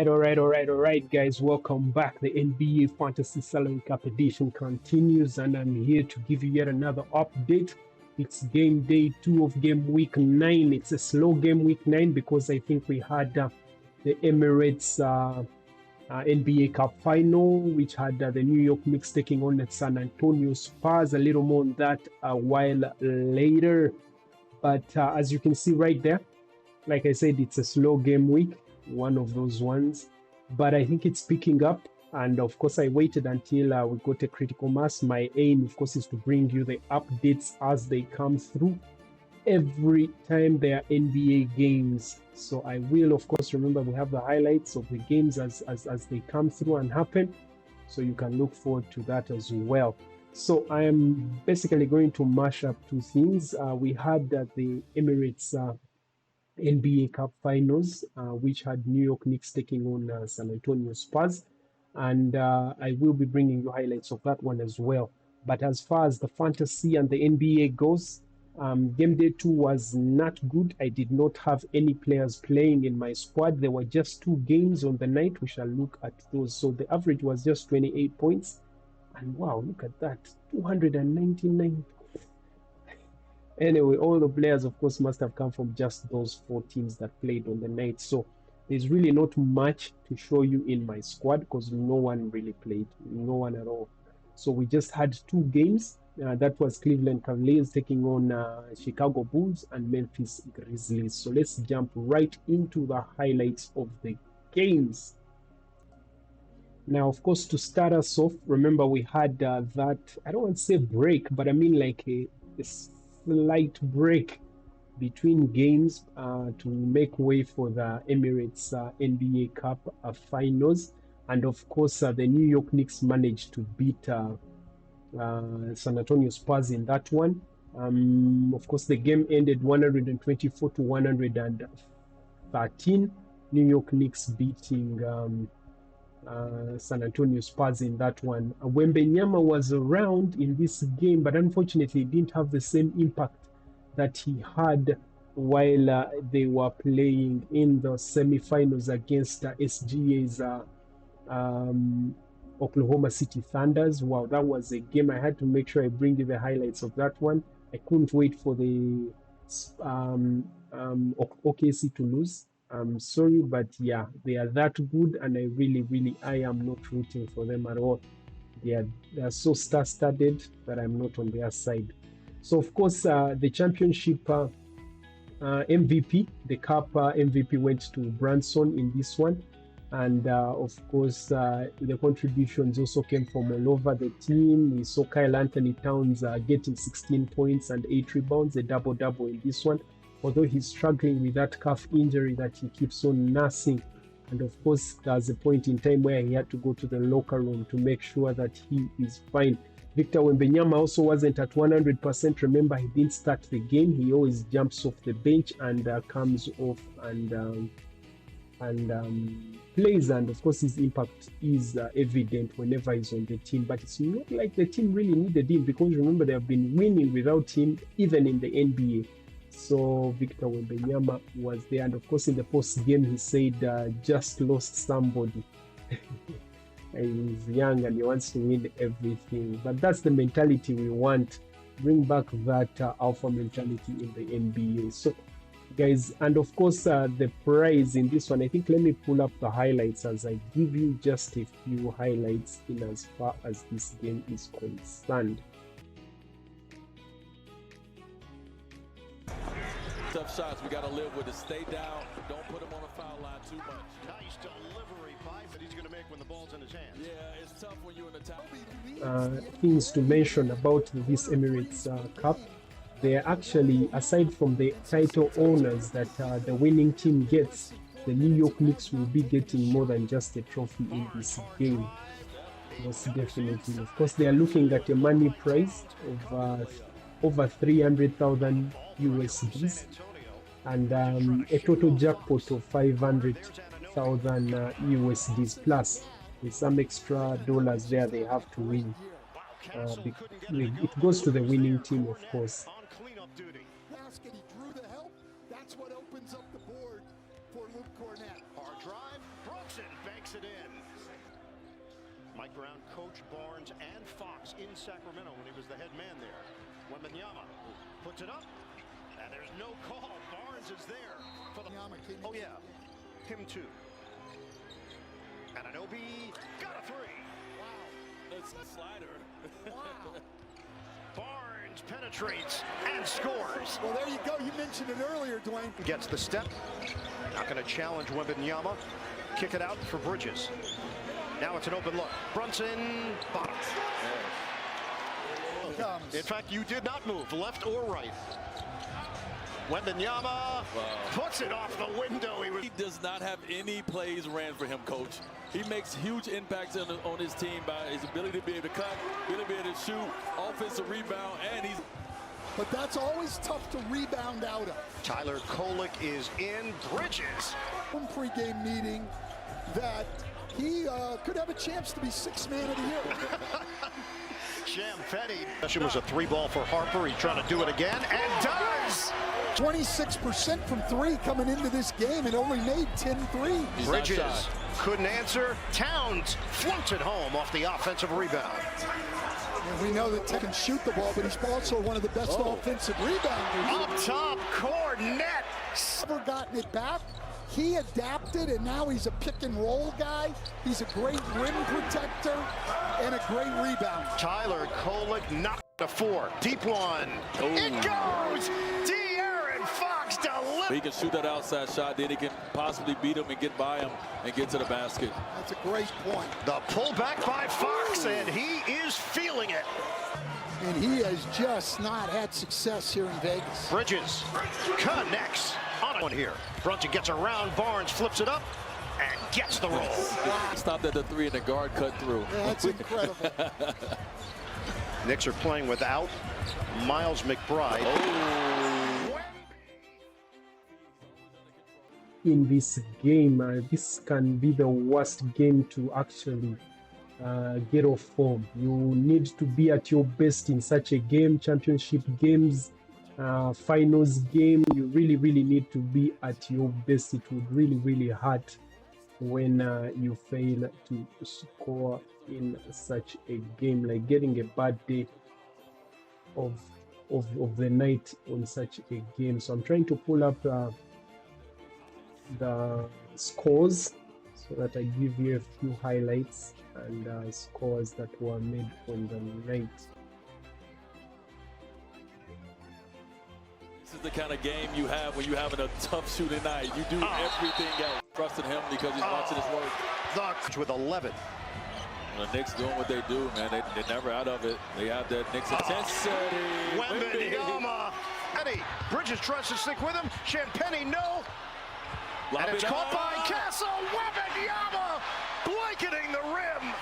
All right, guys. Welcome back. The NBA Fantasy Salary Cup edition continues, and I'm here to give you yet another update. It's game day 2 of game week 9. It's a slow game week 9 because I think we had the Emirates NBA Cup final, which had the New York Knicks taking on the San Antonio Spurs. A little more on that a while later. But as you can see right there, like I said, it's a slow game week. One of those ones, but I think it's picking up, and of course I waited until we got a critical mass. My aim, of course, is to bring you the updates as they come through every time there are NBA games. So I will, of course, remember we have the highlights of the games as they come through and happen, so you can look forward to that as well. So I am basically going to mash up two things. We had the Emirates NBA Cup finals, which had New York Knicks taking on San Antonio Spurs, and I will be bringing you highlights of that one as well. But as far as the fantasy and the NBA goes, game day 2 was not good. I did not have any players playing in my squad. There were just 2 games on the night. We shall look at those. So the average was just 28 points, and wow, look at that, 299. Anyway, all the players, of course, must have come from just those 4 teams that played on the night. So there's really not much to show you in my squad because no one really played, no one at all. So we just had 2 games. That was Cleveland Cavaliers taking on Chicago Bulls and Memphis Grizzlies. So let's jump right into the highlights of the games. Now, of course, to start us off, remember we had that, I don't want to say break, but I mean like a slight break between games to make way for the Emirates NBA Cup finals. And of course, the New York Knicks managed to beat San Antonio Spurs in that one. Of course, the game ended 124 to 113. New York Knicks beating San Antonio Spurs in that one. Wembanyama was around in this game, but unfortunately he didn't have the same impact that he had while they were playing in the semi-finals against SGA's Oklahoma City Thunders. Wow, that was a game. I had to make sure I bring you the highlights of that one. I couldn't wait for the OKC to lose. I'm sorry, but yeah, they are that good, and I am not rooting for them at all. They are so star-studded that I'm not on their side. So of course, the championship MVP, the Cup MVP, went to Branson in this one, and of course, the contributions also came from all over the team. We saw Karl-Anthony Towns getting 16 points and 8 rebounds, a double-double in this one. Although he's struggling with that calf injury that he keeps on nursing. And of course, there's a point in time where he had to go to the locker room to make sure that he is fine. Victor Wembanyama also wasn't at 100%. Remember, he didn't start the game. He always jumps off the bench and comes off and plays. And of course, his impact is evident whenever he's on the team. But it's not like the team really needed him, because remember, they have been winning without him, even in the NBA. So Victor Wembanyama was there, and of course in the post game he said just lost somebody. He's young and he wants to win everything, but that's the mentality we want. Bring back that alpha mentality in the NBA. So guys, and of course the prize in this one, I think, let me pull up the highlights as I give you just a few highlights in as far as this game is concerned. Tough shots, we got to live with it. Stay down. Don't put him on the foul line too much. Nice delivery pipe that he's going to make when the ball's in his hands. Yeah, it's tough when you're in the top. Things to mention about this Emirates Cup. They're actually, aside from the title owners that the winning team gets, the New York Knicks will be getting more than just a trophy in this game. Most definitely. Of course, they are looking at a money prize of over 300,000 USDs and a total jackpot of 500,000 USDs plus with some extra dollars there they have to win. It goes to the winning team, of course. Giddey drew the help. That's what opens up the board for Luke Cornett. Hard drive, Brunson. Mike Brown coached Barnes and Fox in Sacramento when he was the head man there. Wembanyama puts it up, and there's no call. Barnes is there for the... Oh, yeah. Him, too. Ananobi got a three. Wow. It's a slider. Wow. Barnes penetrates and scores. Well, there you go. You mentioned it earlier, Dwayne. Gets the step. Not going to challenge Wembanyama. Kick it out for Bridges. Now it's an open look. Brunson, bottom. In fact, you did not move left or right. Wembanyama puts it off the window. He does not have any plays ran for him, coach. He makes huge impacts on his team by his ability to be able to cut, ability to be able to shoot, offensive rebound, and he's... But that's always tough to rebound out of. Tyler Kolek is in. Bridges. One pregame meeting that he could have a chance to be sixth man of the year. Champagny. That was a three ball for Harper. He's trying to do it again and does. 26% from three coming into this game and only made 10 threes. Bridges couldn't answer. Towns floats it home off the offensive rebound. And we know that Tech can shoot the ball, but he's also one of the best offensive rebounders. Up top, Cornet. Never gotten it back. He adapted, and now he's a pick and roll guy. He's a great rim protector and a great rebounder. Tyler Kolek knocked a four. Deep one. It goes. De'Aaron Fox delivers. He can shoot that outside shot, then he can possibly beat him and get by him and get to the basket. That's a great point. The pullback by Fox, and he is feeling it. And he has just not had success here in Vegas. Bridges connects on one here. Brunson gets around, Barnes flips it up and gets the roll. Stopped at the three and the guard cut through. Yeah, that's incredible. Knicks are playing without Miles McBride. In this game, this can be the worst game to actually get off form. You need to be at your best in such a game. Championship games, finals game, you really need to be at your best. It would really hurt when you fail to score in such a game, like getting a bad day of the night on such a game. So I'm trying to pull up the scores so that I give you a few highlights and scores that were made on the night. This is the kind of game you have when you're having a tough shooting night. You do everything else. Trusting him because he's watching his work. The with 11. The Knicks doing what they do, man. They're never out of it. They have that Knicks intensity. Wembanyama. Eddie. Bridges tries to stick with him. Champagny, no. And it's caught by Castle. Wembanyama blanketing the rim.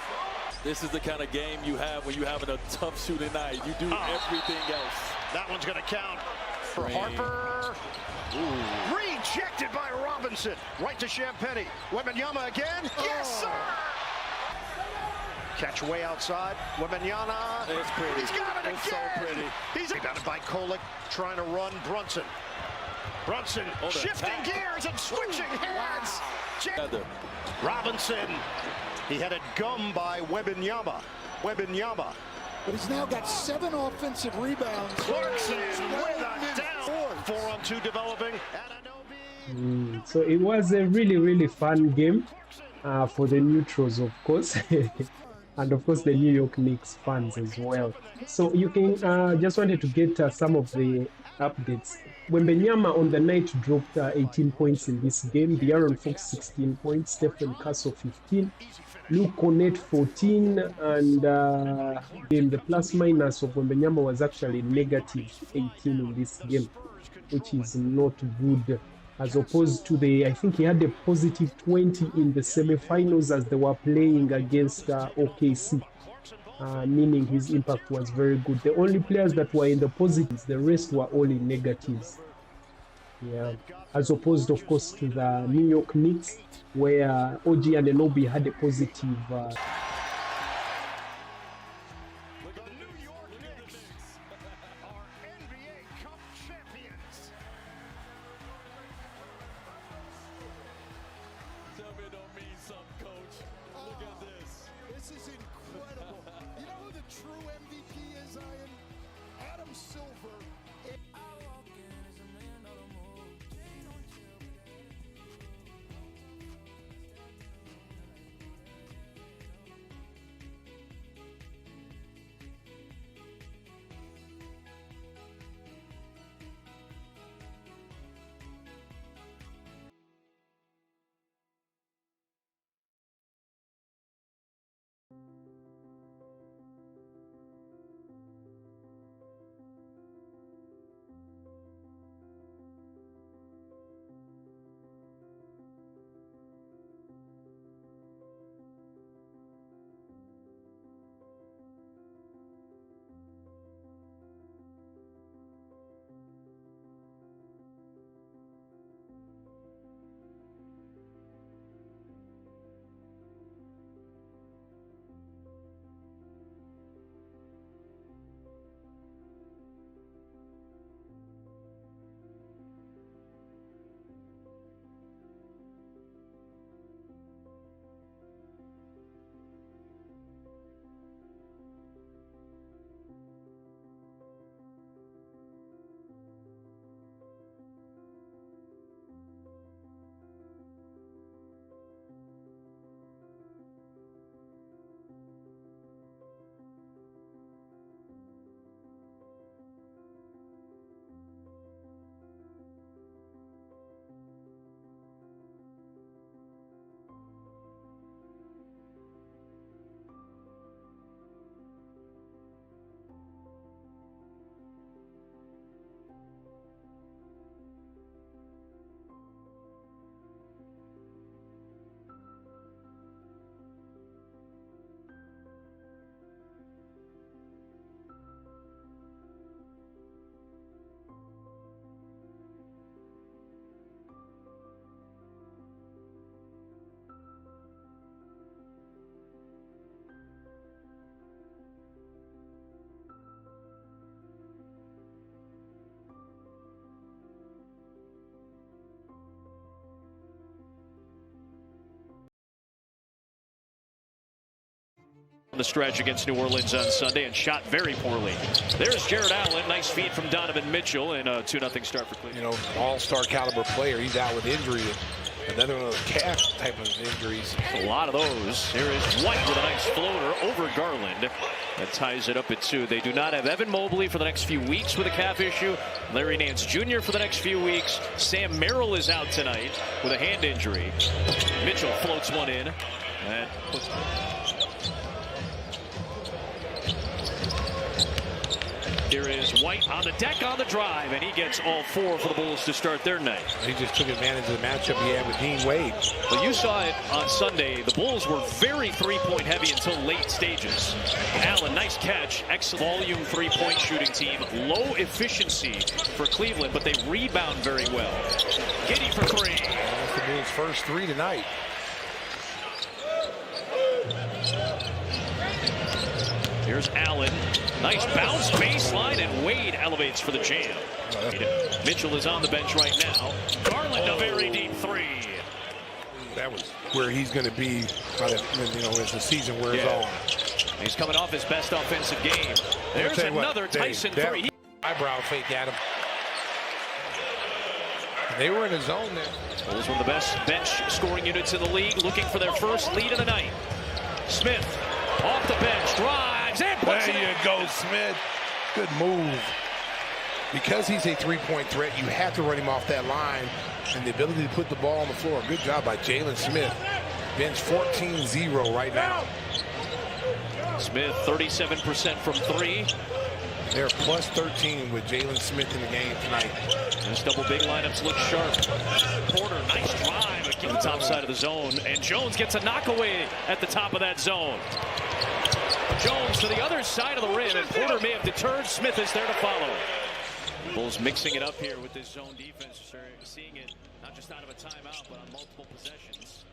This is the kind of game you have when you're having a tough shooting night. You do everything else. That one's going to count for Harper. Rejected by Robinson. Right to Champagny. Wembanyama again. Yes, sir. Catch way outside. Wembanyama. It's pretty. He's got it again. It's so pretty. He's rebounded by Kolek, trying to run Brunson. Brunson shifting gears and switching hands. Robinson. He had it gummed by Wembanyama. Wembanyama. But he's now got 7 offensive rebounds. Clarkson with a down. 4-on-2 developing. So it was a really fun game for the neutrals, of course. And of course the New York Knicks fans as well. So you can just wanted to get some of the updates. Wembanyama on the night dropped 18 points in this game. De'Aaron Fox 16 points. Stephen Castle 15. Luke Cornet 14. And in the plus minus of Wembanyama was actually negative 18 in this game, which is not good. As opposed to I think he had a positive 20 in the semifinals as they were playing against OKC, meaning his impact was very good. The only players that were in the positives, the rest were all in negatives. Yeah, as opposed, of course, to the New York Knicks, where OG Anunoby had a positive. The New York Knicks are NBA Cup champions. Tell me it don't mean something, coach. Look at this. This is incredible. on the stretch against New Orleans on Sunday and shot very poorly. There's Jared Allen. Nice feed from Donovan Mitchell, and a 2-0 start for Cleveland. You know, all-star caliber player. He's out with injury. Another one of those calf type of injuries. A lot of those. Here is White with a nice floater over Garland. That ties it up at 2. They do not have Evan Mobley for the next few weeks with a calf issue. Larry Nance Jr. for the next few weeks. Sam Merrill is out tonight with a hand injury. Mitchell floats one in. And puts Here is White on the deck on the drive, and he gets all 4 for the Bulls to start their night. He just took advantage of the matchup he had with Dean Wade. Well, you saw it on Sunday. The Bulls were very three-point heavy until late stages. Allen, nice catch. Ex-volume three-point shooting team. Low efficiency for Cleveland, but they rebound very well. Giddey for 3. That's the Bulls' first 3 tonight. Here's Allen. Nice bounce baseline, and Wade elevates for the jam. Mitchell is on the bench right now. Garland, a very deep 3. That was where he's going to be by the, as the season wears on. He's coming off his best offensive game. There's another Tyson 3. Eyebrow fake at him. They were in a zone there. Bulls one of the best bench scoring units in the league, looking for their first lead of the night. Smith off the bench, drives and puts it in. There you go, Smith. Good move. Because he's a three-point threat, you have to run him off that line, and the ability to put the ball on the floor. Good job by Jalen Smith. Bench 14-0 right now. Smith 37% from 3. They're plus 13 with Jalen Smith in the game tonight. This double big lineups look sharp. Porter, nice drive at the top side of the zone, and Jones gets a knockaway at the top of that zone. Jones to the other side of the rim, and Porter may have deterred. Smith is there to follow. Bulls mixing it up here with this zone defense. They're seeing it not just out of a timeout, but on multiple possessions.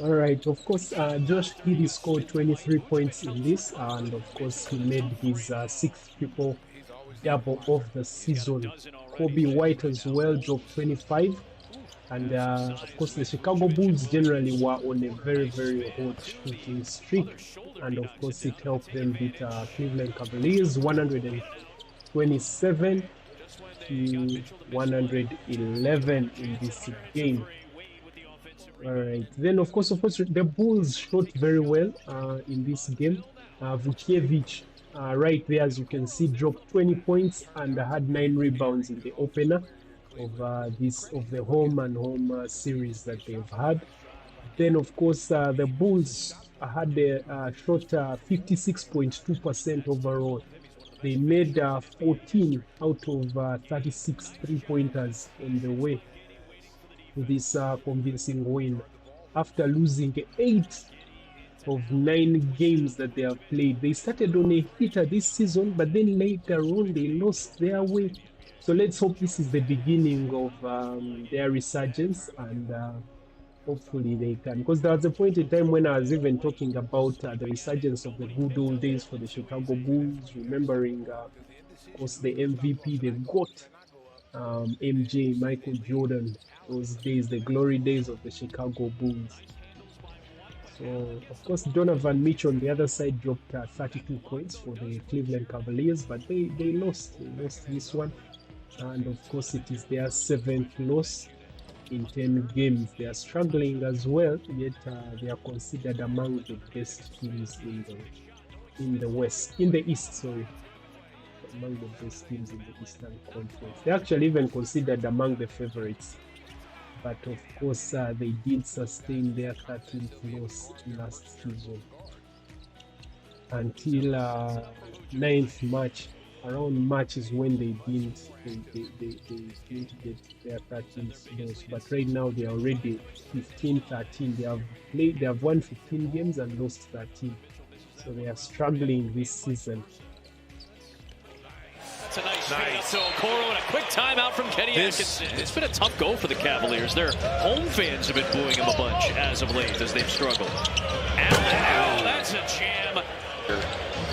All right, of course, Josh Giddey scored 23 points in this, and of course, he made his 6th triple double of the season. Kobe White as well dropped 25, and of course, the Chicago Bulls generally were on a very, very hot shooting streak, and of course, it helped them beat Cleveland Cavaliers 127 to 111 in this game. All right, then of course the Bulls shot very well in this game. Vucevic right there, as you can see, dropped 20 points and had 9 rebounds in the opener of the home and home series that they've had. Then of course the Bulls had a shot 56.2% overall. They made 14 out of 36 3-pointers on the way to this convincing win. After losing 8 of 9 games that they have played, they started on a heater this season, but then later on they lost their way. So let's hope this is the beginning of their resurgence, and hopefully they can. Because there was a point in time when I was even talking about the resurgence of the good old days for the Chicago Bulls, remembering, of course, the MVP they've got, MJ, Michael Jordan, those days, the glory days of the Chicago Bulls. So, of course, Donovan Mitchell on the other side dropped 32 points for the Cleveland Cavaliers, but they lost this one. And of course, it is their 7th loss in 10 games. They are struggling as well, yet they are considered among the best teams in the East, sorry. Among the best teams in the Eastern Conference. They're actually even considered among the favorites. But of course, they did sustain their 13th loss last season. Until 9th March. Around March is when they didn't get their 13th loss. But right now they are already 15-13. They have won 15 games and lost 13. So they are struggling this season. That's a nice feed to Okoro, and a quick timeout from Kenny Atkinson. It's been a tough go for the Cavaliers. Their home fans have been booing them a bunch as of late as they've struggled. Allen, that's a jam.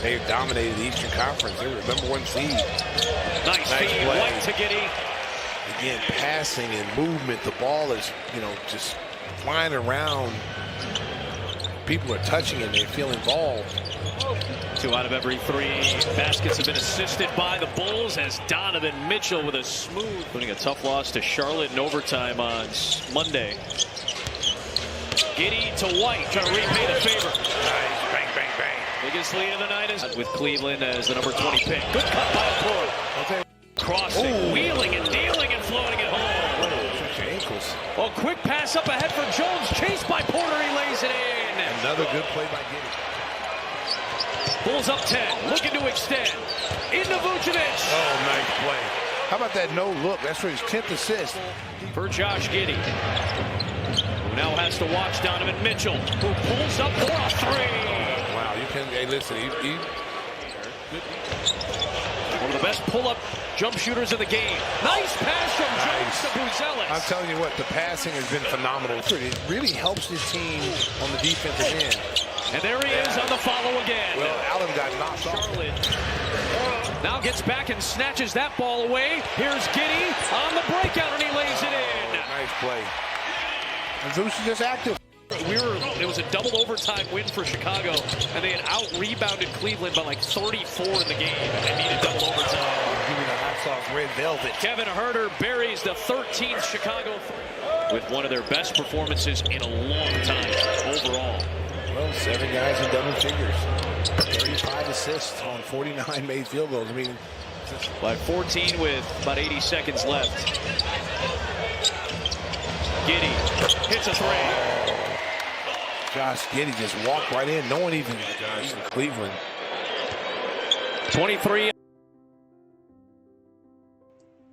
They dominated the Eastern Conference. They were the #1 seed. Nice feed, White to Giddey. Again, passing and movement. The ball is, just flying around people are touching it, they feel involved. 2 out of every 3 baskets have been assisted by the Bulls as Donovan Mitchell with a smooth, putting a tough loss to Charlotte in overtime on Monday. Giddey to White, trying to repay the favor. Nice, bang, bang, bang. Biggest lead of the night is with Cleveland as the number 20 pick. Good cut by Ford. Okay. Crossing, wheeling and dealing and floating it home. Your ankles. Oh, quick pass up ahead for Jones, chased by Porter, he lays it in. Another good play by Giddey. Bulls up 10, looking to extend. Into Vucevic. Oh, nice play. How about that no look? That's for his 10th assist. For Josh Giddey, who now has to watch Donovan Mitchell, who pulls up for a 3. Wow, you can, hey, listen, One of the best pull-up jump shooters in the game. Nice pass from Jones to Buzelis. I'm telling you what, the passing has been phenomenal. It really helps his team on the defensive end. And there he is on the follow again. Well, Allen got knocked off. Charlotte now gets back and snatches that ball away. Here's Giddey on the breakout, and he lays it in. Nice play. And Zeus is just active. It was a double overtime win for Chicago, and they had out-rebounded Cleveland by like 34 in the game, and they needed double overtime. Give me the hot sauce red velvet. Kevin Huerter buries the 13th Chicago with one of their best performances in a long time overall. Well, 7 guys in double figures. 35 assists on 49 made field goals. I mean, by 14 with about 80 seconds left. Giddey hits a 3. Josh Giddey just walked right in. No one even in Cleveland. 23.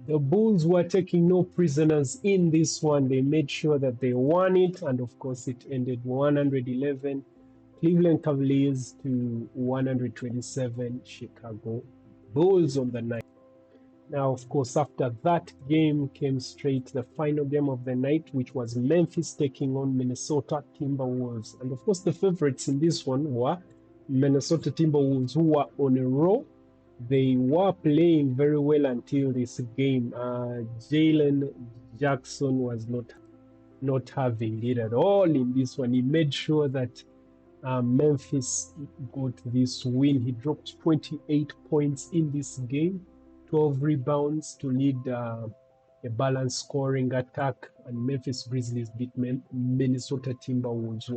The Bulls were taking no prisoners in this one. They made sure that they won it, and of course it ended 111 Cleveland Cavaliers to 127 Chicago Bulls on the night. Now, of course, after that game came straight the final game of the night, which was Memphis taking on Minnesota Timberwolves. And of course, the favorites in this one were Minnesota Timberwolves, who were on a roll. They were playing very well until this game. Jalen Jackson was not having it at all in this one. He made sure that Memphis got this win. He dropped 28 points in this game, 12 rebounds to lead a balanced scoring attack, and Memphis Grizzlies beat Minnesota Timberwolves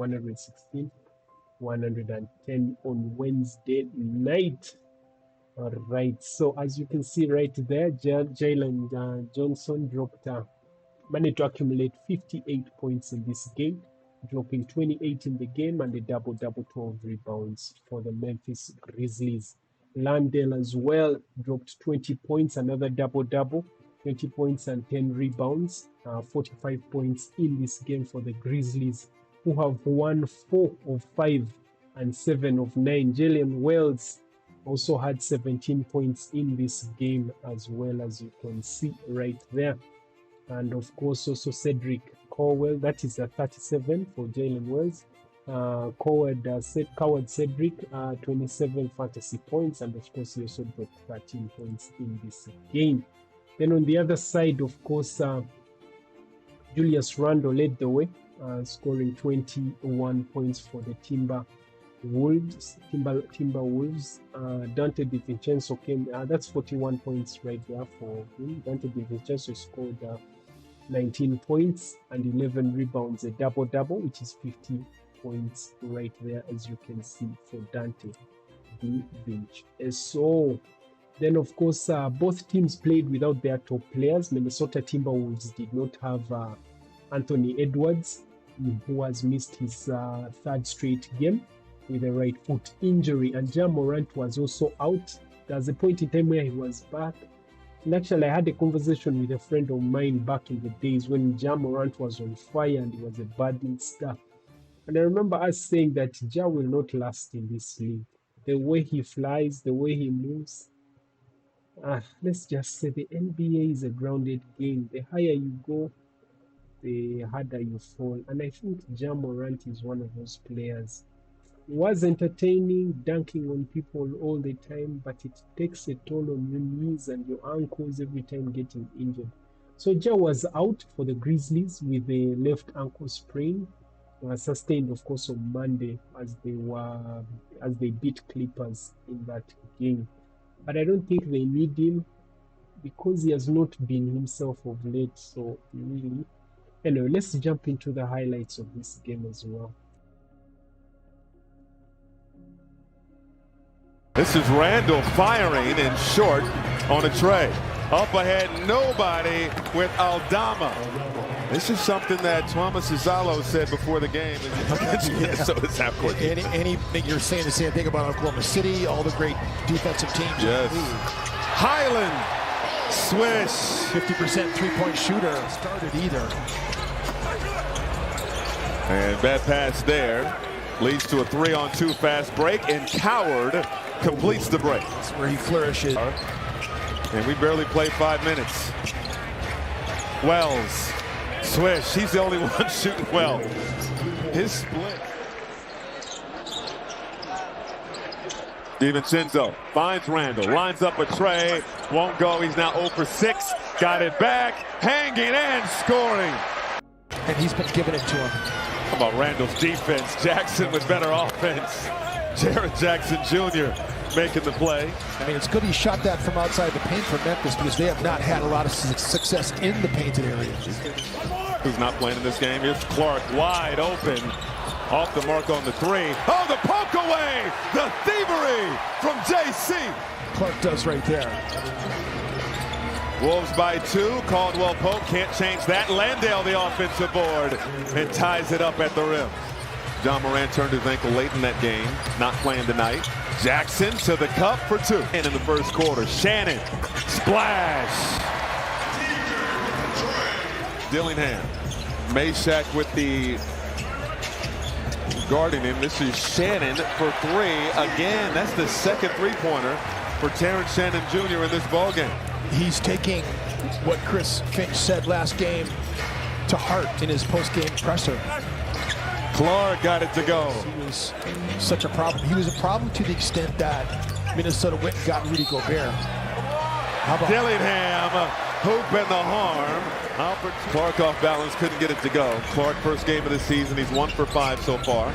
116-110 on Wednesday night. All right, so as you can see right there, Jalen Johnson managed to accumulate 58 points in this game, dropping 28 in the game and a double-double, 12 rebounds for the Memphis Grizzlies. Landale as well dropped 20 points, another double-double, 20 points and 10 rebounds, 45 points in this game for the Grizzlies, who have won 4 of 5 and 7 of 9. Jalen Wells also had 17 points in this game as well, as you can see right there. And of course also Cedric Cowell, that is a 37 for Jalen Wells. Coward Cedric, 27 fantasy points, and of course he also got 13 points in this game. Then on the other side, of course, Julius Randle led the way, scoring 21 points for the Timberwolves. Dante DiVincenzo came, that's 41 points right there for him. Dante DiVincenzo scored 19 points and 11 rebounds, a double-double, which is 50 points right there, as you can see, for Dante DiVincenzo. Then, of course, both teams played without their top players. Minnesota Timberwolves did not have Anthony Edwards, who has missed his third straight game with a right foot injury, and Ja Morant was also out. There's a point in time where he was back. And actually, I had a conversation with a friend of mine back in the days when Ja Morant was on fire and he was a budding star. And I remember us saying that Ja will not last in this league. The way he flies, the way he moves. Let's just say the NBA is a grounded game. The higher you go, the harder you fall. And I think Ja Morant is one of those players. He was entertaining, dunking on people all the time, but it takes a toll on your knees and your ankles every time getting injured. So Ja was out for the Grizzlies with a left ankle sprain. sustained, of course, on Monday as they beat Clippers in that game. But I don't think they need him because he has not been himself of late. So really, anyway, let's jump into the highlights of this game as well. This is Randall firing in short on a tray. Up ahead, nobody with Aldama. This is something that Thomas Izalo said before the game against Minnesota's half court. You're saying the same thing about Oklahoma City, all the great defensive teams. Yes. Highland, swish. 50% three-point shooter, started either. And bad pass there. Leads to a 3-on-2 fast break, and Coward completes the break. That's where he flourishes. And we barely played 5 minutes. Wells, swish. He's the only one shooting well. His split. DiVincenzo finds Randall, lines up a tray, won't go. He's now 0 for 6. Got it back, hanging and scoring. And he's been giving it to him. How about Randall's defense? Jackson with better offense. Jared Jackson Jr. making the play. I mean, it's good he shot that from outside the paint for Memphis because they have not had a lot of success in the painted area. Who's not playing in this game? Here's Clark wide open. Off the mark on the 3. Oh, the poke away! The thievery from JC. Clark does right there. Wolves by 2. Caldwell Pope can't change that. Landale the offensive board and ties it up at the rim. John Moran turned his ankle late in that game. Not playing tonight. Jackson to the cup for 2. And in the first quarter, Shannon. Splash. Dillingham. Meshack with the guarding him. This is Shannon for 3. Again, that's the second three-pointer for Terrence Shannon Jr. in this ballgame. He's taking what Chris Finch said last game to heart in his post-game presser. Clark got it to go. He was such a problem. He was a problem to the extent that Minnesota went and got Rudy Gobert. How about Dillingham, hoop and the harm. Albert Clark off balance, couldn't get it to go. Clark, first game of the season, he's 1 for 5 so far.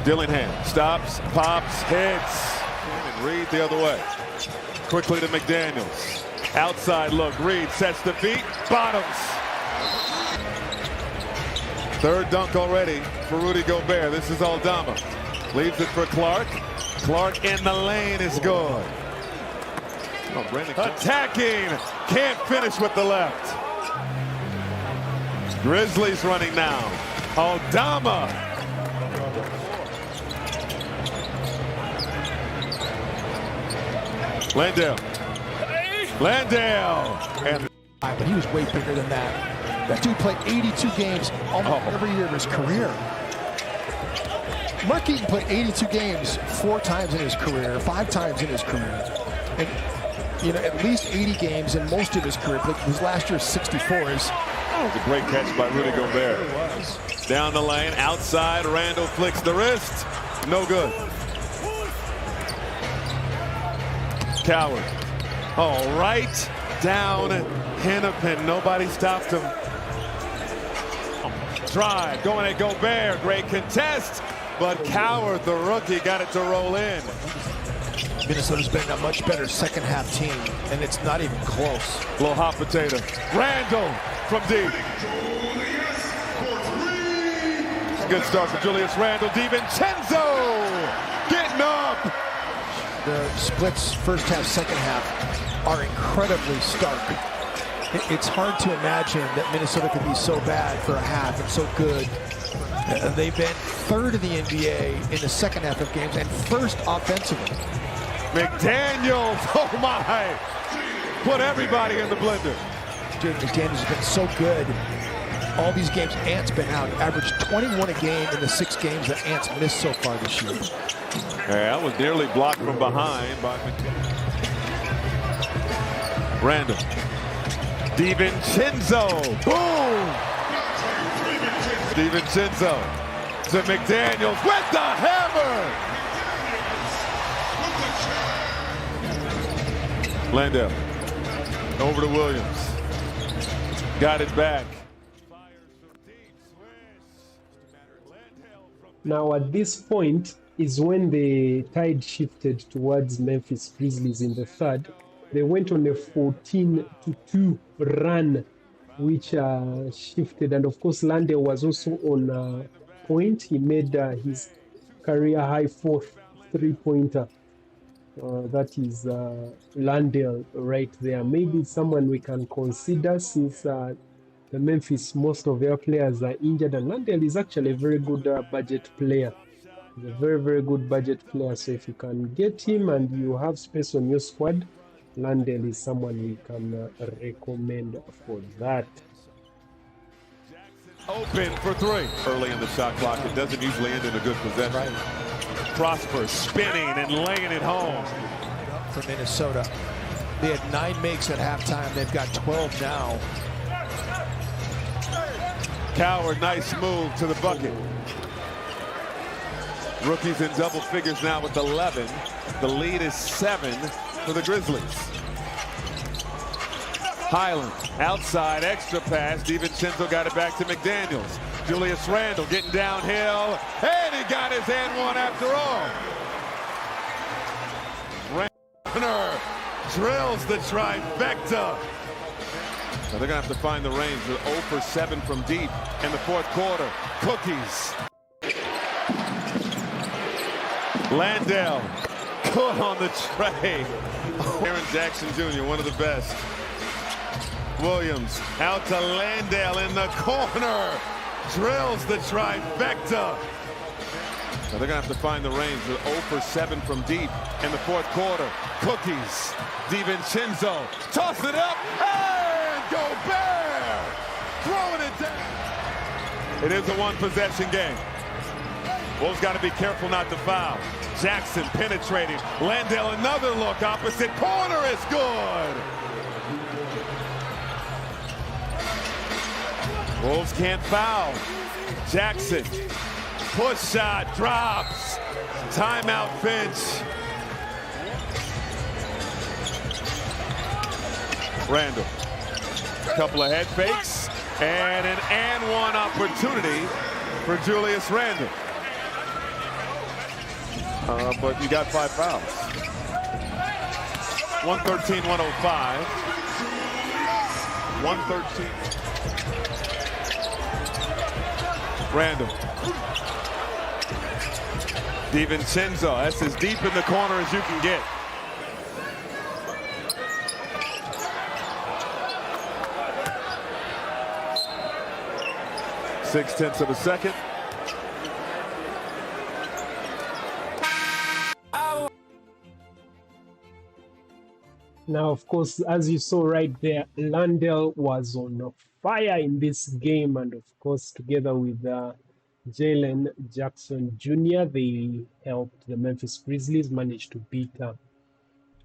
Dillingham stops, pops, hits, and Reed the other way. Quickly to McDaniels. Outside look, Reed sets the feet, bottoms. Third dunk already for Rudy Gobert. This is Aldama. Leaves it for Clark. Clark in the lane is good. Oh, attacking, can't finish with the left. Grizzlies running now. Aldama. Landale. And but he was way bigger than that. That dude played 82 games almost every year of his career. Mark Eaton played 82 games 4 times in his career, 5 times in his career. And, you know, at least 80 games in most of his career. But his last year's 64s. That was a great catch by Rudy Gobert. Down the lane, outside, Randall flicks the wrist. No good. Coward. Oh, right down Hennepin. Nobody stopped him. Drive, going at Gobert. Great contest. But Coward, the rookie, got it to roll in. Minnesota's been a much better second half team, and it's not even close. Little hot potato. Randall from deep. Good start for Julius Randle. DiVincenzo getting up. The splits first half, second half are incredibly stark. It's hard to imagine that Minnesota could be so bad for a half and so good. They've been third in the NBA in the second half of games and first offensively. McDaniels, oh my! Put everybody in the blender. Dude, McDaniels has been so good. All these games, Ant's been out. Averaged 21 a game in the 6 games that Ant's missed so far this year. Yeah, that was nearly blocked from behind by McDaniels. Randall. DiVincenzo, boom! DiVincenzo to McDaniels with the hammer! Landale over to Williams. Got it back. Fires from deep, swing. Now at this point is when the tide shifted towards Memphis Grizzlies in the third. They went on a 14-2 run, which shifted, and of course Landale was also on point. He made his career high fourth three-pointer. That is Landale right there. Maybe someone we can consider, since the Memphis, most of their players are injured, and Landale is actually a very good budget player. He's a very, very good budget player. So if you can get him and you have space on your squad, Landale is someone we can recommend for that. Open for three. Early in the shot clock, it doesn't usually end in a good possession. Right. Prosper spinning and laying it home. For Minnesota. They had 9 makes at halftime. They've got 12 now. Coward, nice move to the bucket. Rookies in double figures now with 11. The lead is 7 for the Grizzlies. Highland, outside, extra pass. DiVincenzo got it back to McDaniels. Julius Randle getting downhill, and he got his and one after all. Randle drills the trifecta. So they're going to have to find the range. They're 0 for 7 from deep in the fourth quarter. Cookies. Landale, good on the tray. Aaron Jackson Jr., one of the best. Williams out to Landale in the corner. Drills the trifecta. So they're going to have to find the range. They're 0 for 7 from deep in the fourth quarter. Cookies. DiVincenzo, toss it up, and Gobert throwing it down. It is a one-possession game. Wolves got to be careful not to foul. Jackson penetrating. Landale, another look. Opposite corner is good. Wolves can't foul. Jackson, push shot, drops. Timeout, Finch. Randle, a couple of head fakes, and an and one opportunity for Julius Randle. But you got 5 fouls. 113-105. 113. Randle. DiVincenzo, that's as deep in the corner as you can get. Six-tenths of a second. Now, of course, as you saw right there, Landale was on fire in this game, and of course, together with Jalen Jackson Jr., they helped the Memphis Grizzlies manage to beat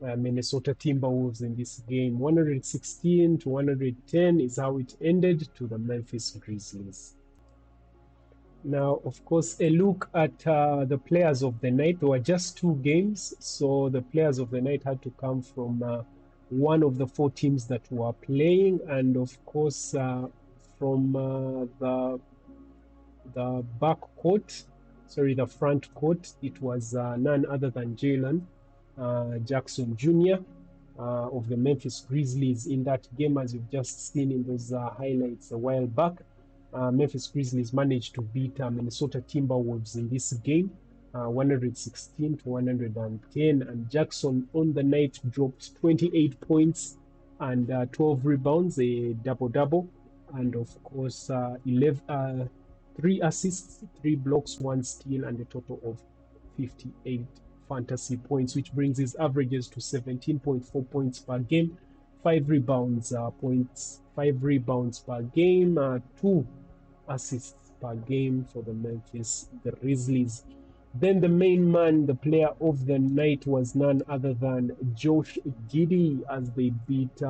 Minnesota Timberwolves in this game. 116-110 is how it ended to the Memphis Grizzlies. Now, of course, a look at the players of the night. There were just 2 games, so the players of the night had to come from one of the 4 teams that were playing, and of course from the front court, it was none other than Jalen Jackson Jr. Of the Memphis Grizzlies in that game, as you've just seen in those highlights a while back. Memphis Grizzlies managed to beat Minnesota Timberwolves in this game, 116-110, and Jackson on the night dropped 28 points and 12 rebounds, a double-double, and of course 3 assists, 3 blocks, 1 steal, and a total of 58 fantasy points, which brings his averages to 17.4 points per game, 5 rebounds per game, 2 assists per game for the Memphis Grizzlies. Then the main man, the player of the night, was none other than Josh Giddey, as they beat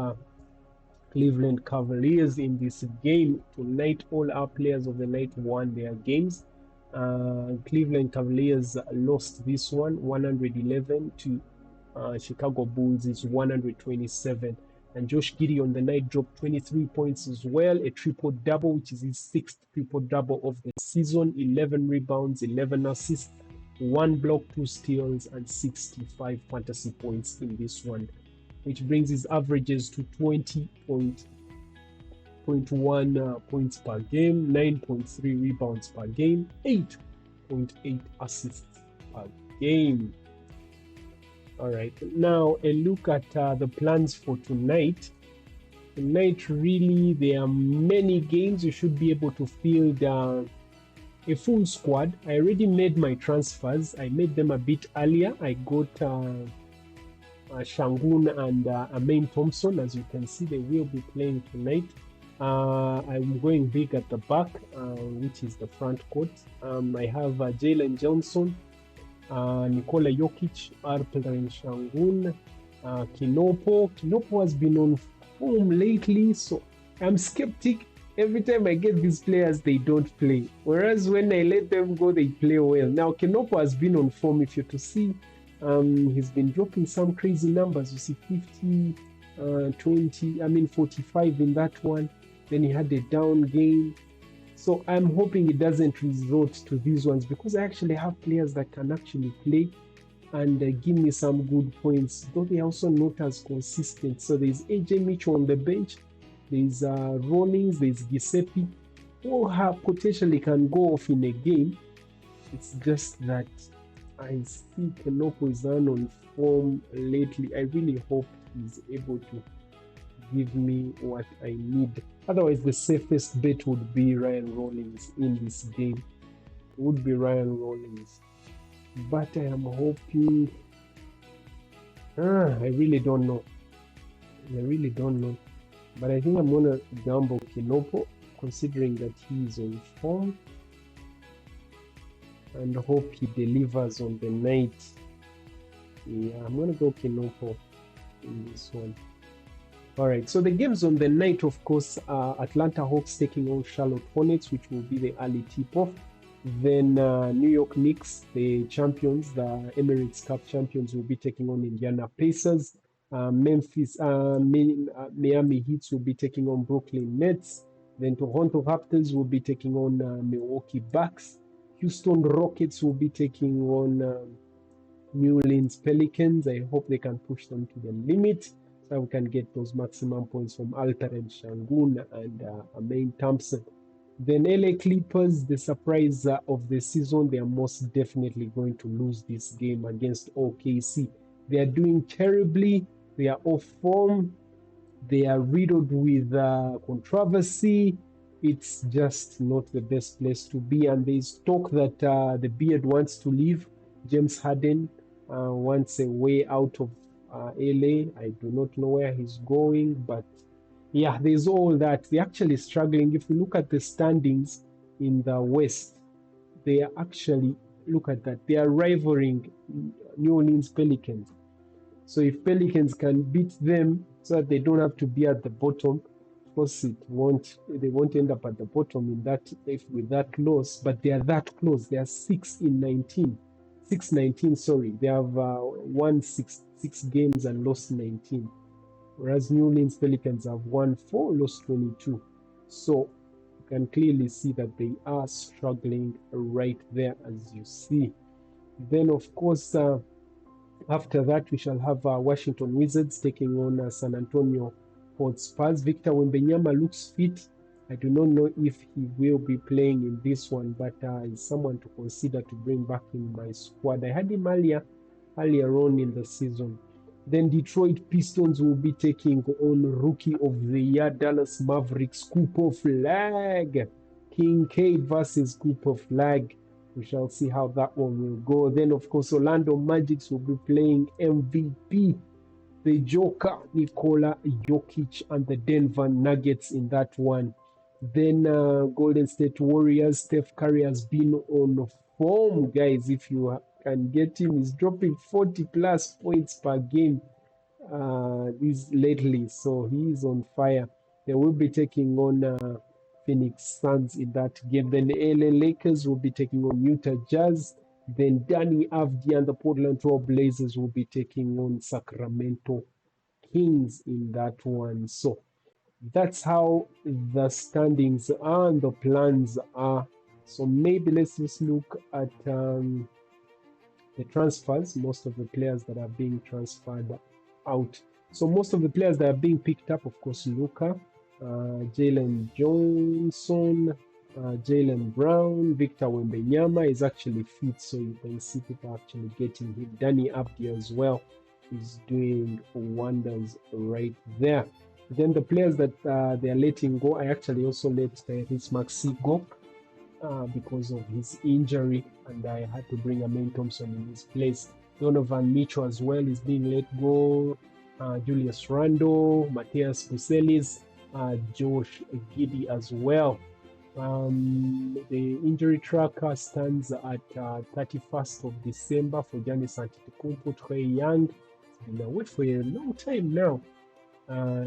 Cleveland Cavaliers in this game. Tonight, all our players of the night won their games. Cleveland Cavaliers lost this one 111 to Chicago Bulls is 127. And Josh Giddey on the night dropped 23 points as well, a triple-double, which is his 6th triple-double of the season, 11 rebounds, 11 assists, 1 block, 2 steals, and 65 fantasy points in this one, which brings his averages to 20.1 points per game, 9.3 rebounds per game, 8.8 assists per game. All right, now a look at the plans for tonight. Tonight, really, there are many games. You should be able to field a full squad. I already made my transfers. I made them a bit earlier. I got Shangun and Amain Thompson. As you can see, they will be playing tonight. I'm going big at the back, which is the front court. I have Jalen Johnson, Nikola Jokic, Alperen Shangun, Kinopo. Kinopo has been on form lately, so I'm skeptic. Every time I get these players, they don't play. Whereas when I let them go, they play well. Now, Kinopo has been on form. If you're to see, he's been dropping some crazy numbers. You see 50, 20, 45 in that one. Then he had a down game. So I'm hoping it doesn't resort to these ones, because I actually have players that can actually play and give me some good points, though they are also not as consistent. So there's AJ Mitchell on the bench, there's Rollins, there's Giuseppe, who potentially can go off in a game. It's just that I see Kenopo is on form lately. I really hope he's able to give me what I need. Otherwise, the safest bet would be Ryan Rollins in this game. Would be Ryan Rollins. But I am hoping... I really don't know. But I think I'm going to gamble Kinopo, considering that he is on form. And hope he delivers on the night. Yeah, I'm going to go Kinopo in this one. Alright, so the games on the night, of course, are Atlanta Hawks taking on Charlotte Hornets, which will be the early tip-off. Then New York Knicks, the champions, the Emirates Cup champions, will be taking on Indiana Pacers. Miami Heat will be taking on Brooklyn Nets. Then Toronto Raptors will be taking on Milwaukee Bucks. Houston Rockets will be taking on New Orleans Pelicans. I hope they can push them to the limit, so we can get those maximum points from Alperen Shangun and Amain Thompson. Then LA Clippers, the surprise of the season, they are most definitely going to lose this game against OKC. They are doing terribly. They are off form. They are riddled with controversy. It's just not the best place to be. And there's talk that the Beard wants to leave. James Harden wants a way out of LA. I do not know where he's going, but yeah, there's all that. They're actually struggling. If you look at the standings in the West, they are actually, look at that, they are rivaling New Orleans Pelicans. So if Pelicans can beat them so that they don't have to be at the bottom, of course they won't end up at the bottom in that with that loss, but they are that close. They are 6-19. They have won six games and lost 19, whereas New Orleans Pelicans have won 4, lost 22. So you can clearly see that they are struggling right there, as you see. Then of course, after that we shall have Washington Wizards taking on San Antonio Spurs. Victor Wembanyama looks fit. I do not know if he will be playing in this one, but is someone to consider to bring back in my squad. I had him earlier on in the season. Then Detroit Pistons will be taking on Rookie of the Year Dallas Mavericks Cooper Flag. Kincaid versus Cooper Flag. We shall see how that one will go. Then, of course, Orlando Magic will be playing MVP, the Joker, Nikola Jokic, and the Denver Nuggets in that one. Then Golden State Warriors, Steph Curry has been on form, guys. If you can get him, he's dropping 40+ points per game lately, so he is on fire. They will be taking on Phoenix Suns in that game. Then LA Lakers will be taking on Utah Jazz. Then Danny Avdija and the Portland Trail Blazers will be taking on Sacramento Kings in that one. So that's how the standings are and the plans are. So maybe let's just look at the transfers, most of the players that are being transferred out. So most of the players that are being picked up, of course, Luka, Jalen Johnson, Jalen Brown, Victor Wembanyama is actually fit, so you can see people actually getting him. Danny Abdi as well is doing wonders right there. Then the players that they are letting go, I actually also let Tyrese Maxey go because of his injury, and I had to bring Amen Thompson in his place. Donovan Mitchell as well is being let go. Julius Randle, Matthias Puselis, Josh Giddey as well. The injury tracker stands at 31st of December for Giannis Antetokounmpo. Trae Young has been away for a long time now.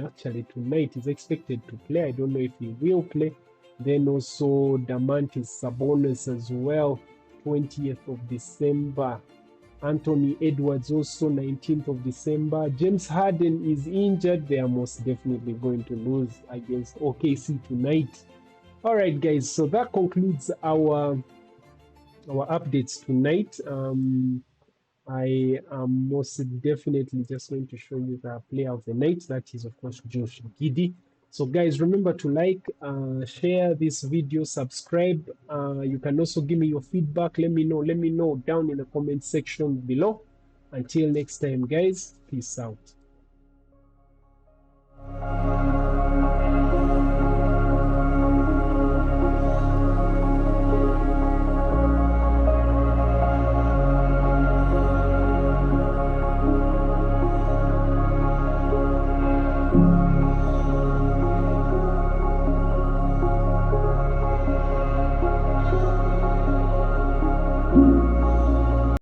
Actually, tonight he's expected to play. I don't know if he will play. Then also Domantas Sabonis as well, 20th of December. Anthony Edwards also 19th of December. James Harden is injured. They are most definitely going to lose against OKC tonight. All right, guys. So that concludes our updates tonight. I am most definitely just going to show you the player of the night. That is, of course, Josh Giddey. So guys, remember to like, share this video, subscribe. You can also give me your feedback. Let me know down in the comment section below. Until next time, guys, peace out.